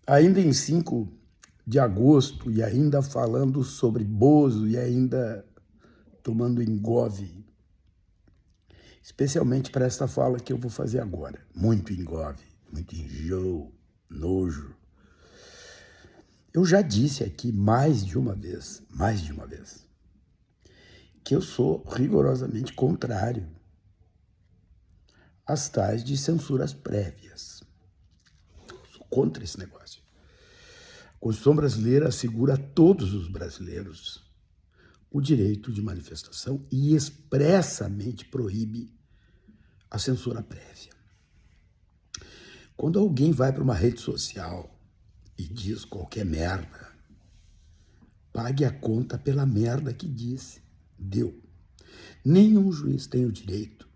Ainda em 5 de agosto, e ainda falando sobre Bozo, e ainda tomando engove, especialmente para esta fala que eu vou fazer agora. Muito engove, muito enjoo, nojo. Eu já disse aqui mais de uma vez, que eu sou rigorosamente contrário às tais de censuras prévias. Sou contra esse negócio. A Constituição brasileira assegura a todos os brasileiros o direito de manifestação e expressamente proíbe a censura prévia. Quando alguém vai para uma rede social e diz qualquer merda, pague a conta pela merda que disse. Deu. Nenhum juiz tem o direito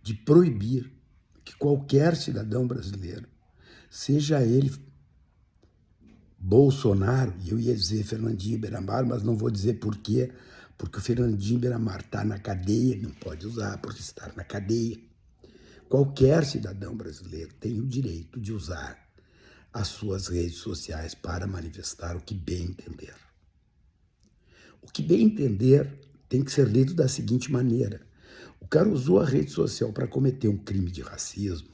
de proibir que qualquer cidadão brasileiro, seja ele Bolsonaro, e eu ia dizer Fernandinho Beiramar, mas não vou dizer por quê, porque o Fernandinho Beiramar está na cadeia, não pode usar por estar na cadeia. Qualquer cidadão brasileiro tem o direito de usar as suas redes sociais para manifestar o que bem entender. O que bem entender tem que ser lido da seguinte maneira: o cara usou a rede social para cometer um crime de racismo.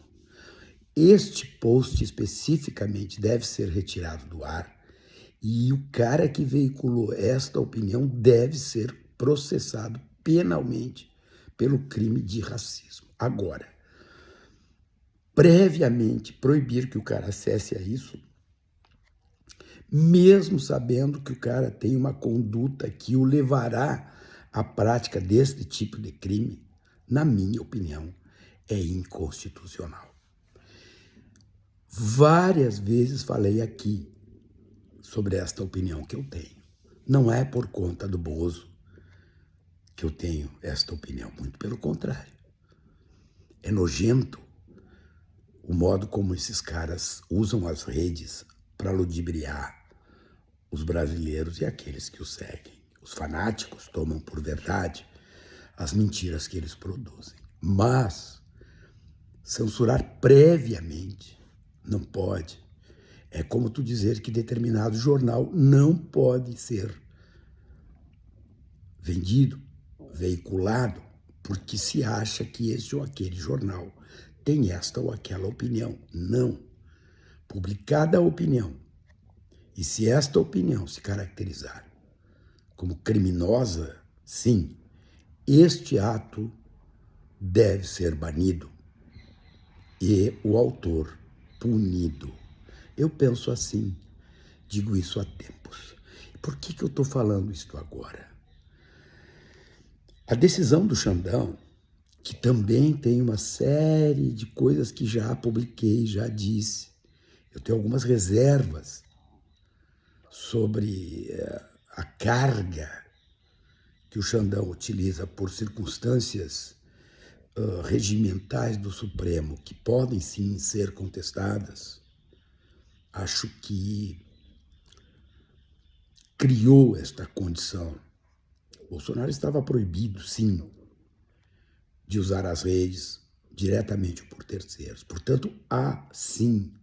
Este post especificamente deve ser retirado do ar e o cara que veiculou esta opinião deve ser processado penalmente pelo crime de racismo. Agora, previamente proibir que o cara acesse a isso, mesmo sabendo que o cara tem uma conduta que o levará à prática deste tipo de crime, na minha opinião, é inconstitucional. Várias vezes falei aqui sobre esta opinião que eu tenho. Não é por conta do Bozo que eu tenho esta opinião, muito pelo contrário. É nojento o modo como esses caras usam as redes para ludibriar os brasileiros e aqueles que os seguem. Os fanáticos tomam por verdade as mentiras que eles produzem. Mas censurar previamente não pode. É como tu dizer que determinado jornal não pode ser vendido, veiculado, porque se acha que esse ou aquele jornal tem esta ou aquela opinião. Não. Publicada a opinião, e se esta opinião se caracterizar como criminosa, sim, este ato deve ser banido e o autor punido. Eu penso assim, digo isso há tempos. Por que eu estou falando isto agora? A decisão do Xandão, que também tem uma série de coisas que já publiquei, já disse, eu tenho algumas reservas sobre a carga que o Xandão utiliza por circunstâncias regimentais do Supremo, que podem sim ser contestadas. Acho que criou esta condição. Bolsonaro estava proibido, sim, de usar as redes diretamente ou por terceiros. Portanto, há, sim,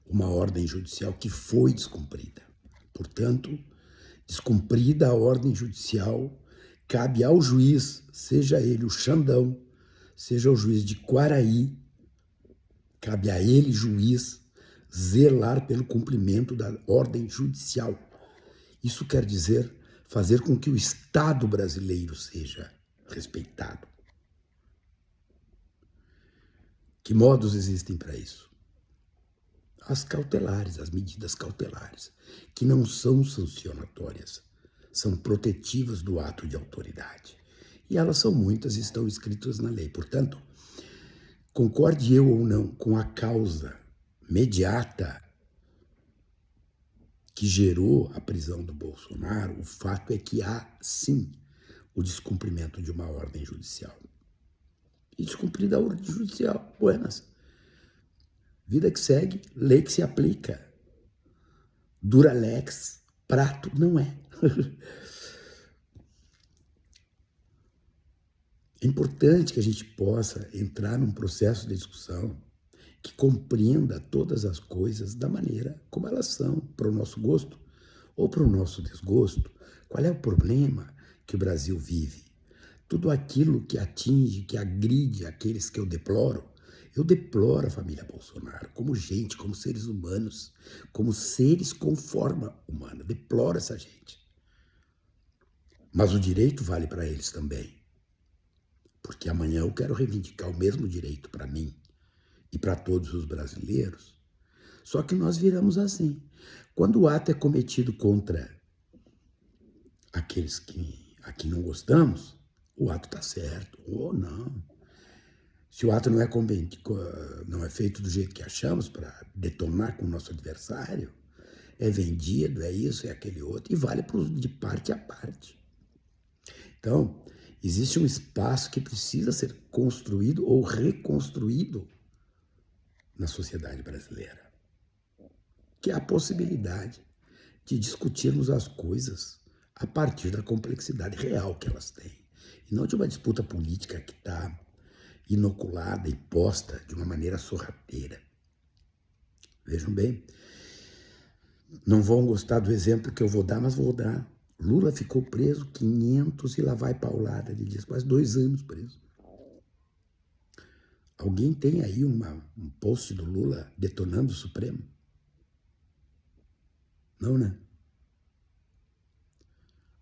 uma ordem judicial que foi descumprida. Portanto, descumprida a ordem judicial, cabe ao juiz, seja ele o Xandão, seja o juiz de Quaraí, cabe a ele, juiz, zelar pelo cumprimento da ordem judicial. Isso quer dizer fazer com que o Estado brasileiro seja respeitado. Que modos existem para isso? As cautelares, as medidas cautelares, que não são sancionatórias, são protetivas do ato de autoridade. E elas são muitas e estão escritas na lei. Portanto, concorde eu ou não com a causa mediata que gerou a prisão do Bolsonaro, o fato é que há, sim, o descumprimento de uma ordem judicial. E descumprida a ordem judicial, buenas. Vida que segue, lei que se aplica. Dura lex, prato não é. É importante que a gente possa entrar num processo de discussão que compreenda todas as coisas da maneira como elas são, para o nosso gosto ou para o nosso desgosto. Qual é o problema que o Brasil vive? Tudo aquilo que atinge, que agride aqueles que eu deploro a família Bolsonaro como gente, como seres humanos, como seres com forma humana. Deploro essa gente. Mas o direito vale para eles também. Porque amanhã eu quero reivindicar o mesmo direito para mim e para todos os brasileiros. Só que nós viramos assim. Quando o ato é cometido contra aqueles a quem não gostamos, o ato está certo ou não. Se o ato não é feito do jeito que achamos para detonar com o nosso adversário, é vendido, é isso, é aquele outro, e vale de parte a parte. Então, existe um espaço que precisa ser construído ou reconstruído na sociedade brasileira, que é a possibilidade de discutirmos as coisas a partir da complexidade real que elas têm, e não de uma disputa política que está inoculada e posta de uma maneira sorrateira. Vejam bem, não vão gostar do exemplo que eu vou dar, mas vou dar. Lula ficou preso 500 e lá vai paulada, ele diz, quase 2 anos preso. Alguém tem aí um post do Lula detonando o Supremo? Não, né?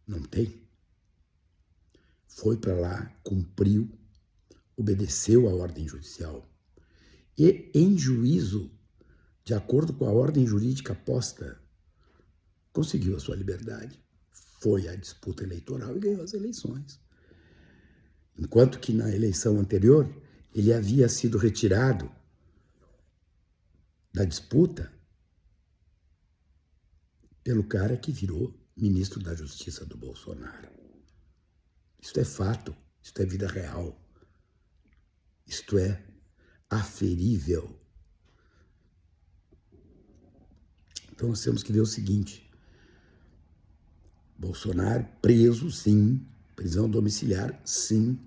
Não tem. Foi para lá, cumpriu, obedeceu à ordem judicial e, em juízo, de acordo com a ordem jurídica posta, conseguiu a sua liberdade, foi à disputa eleitoral e ganhou as eleições. Enquanto que na eleição anterior ele havia sido retirado da disputa pelo cara que virou ministro da Justiça do Bolsonaro. Isto é fato, isto é vida real. Isto é aferível. Então nós temos que ver o seguinte: Bolsonaro preso, sim, prisão domiciliar, sim,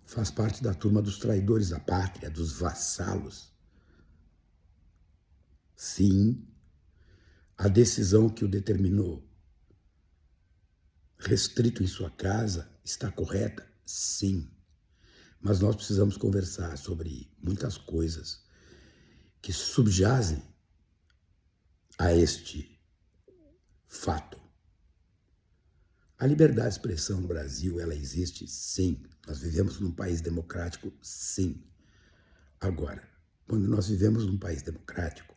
faz parte da turma dos traidores da pátria, dos vassalos. Sim, a decisão que o determinou, restrito em sua casa, está correta? Sim. Mas nós precisamos conversar sobre muitas coisas que subjazem a este fato. A liberdade de expressão no Brasil, ela existe? Sim. Nós vivemos num país democrático? Sim. Agora, quando nós vivemos num país democrático,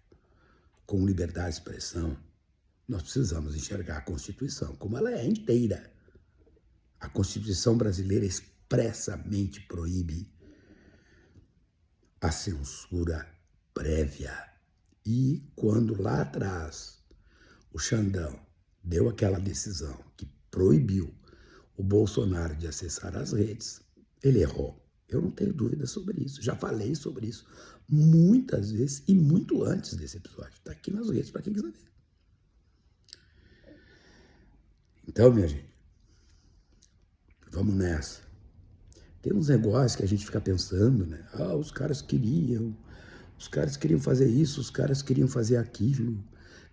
com liberdade de expressão, nós precisamos enxergar a Constituição como ela é inteira. A Constituição brasileira expressamente proíbe a censura prévia. E quando lá atrás o Xandão deu aquela decisão que proibiu o Bolsonaro de acessar as redes, ele errou. Eu não tenho dúvida sobre isso. Já falei sobre isso muitas vezes e muito antes desse episódio. Está aqui nas redes para quem quiser ver. Então, minha gente, vamos nessa. Tem uns negócios que a gente fica pensando, né? Os caras queriam fazer isso, os caras queriam fazer aquilo.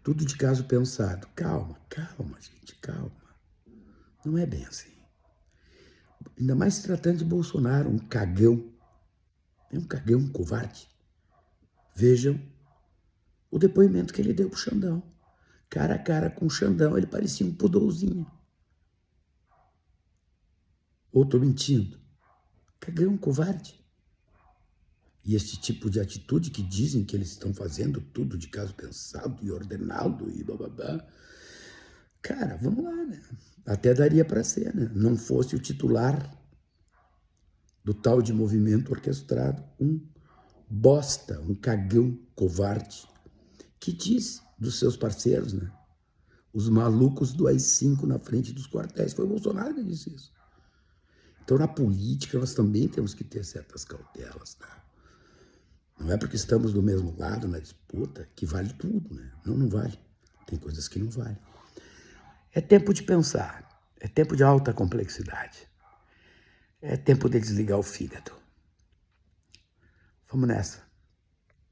Tudo de caso pensado. Calma, gente, calma. Não é bem assim. Ainda mais se tratando de Bolsonaro, um cagão. É um cagão, um covarde. Vejam o depoimento que ele deu pro Xandão. Cara a cara com o Xandão, ele parecia um pudolzinho. Ou tô mentindo? Cagão, covarde. E esse tipo de atitude que dizem que eles estão fazendo tudo de caso pensado e ordenado e bababá. Cara, vamos lá, né? Até daria para ser, né? Não fosse o titular do tal de movimento orquestrado, um bosta, um cagão covarde, que diz dos seus parceiros, né? Os malucos do AI-5 na frente dos quartéis. Foi o Bolsonaro que disse isso. Então, na política, nós também temos que ter certas cautelas, tá? Não é porque estamos do mesmo lado na disputa que vale tudo, né? Não, não vale. Tem coisas que não valem. É tempo de pensar. É tempo de alta complexidade. É tempo de desligar o fígado. Vamos nessa.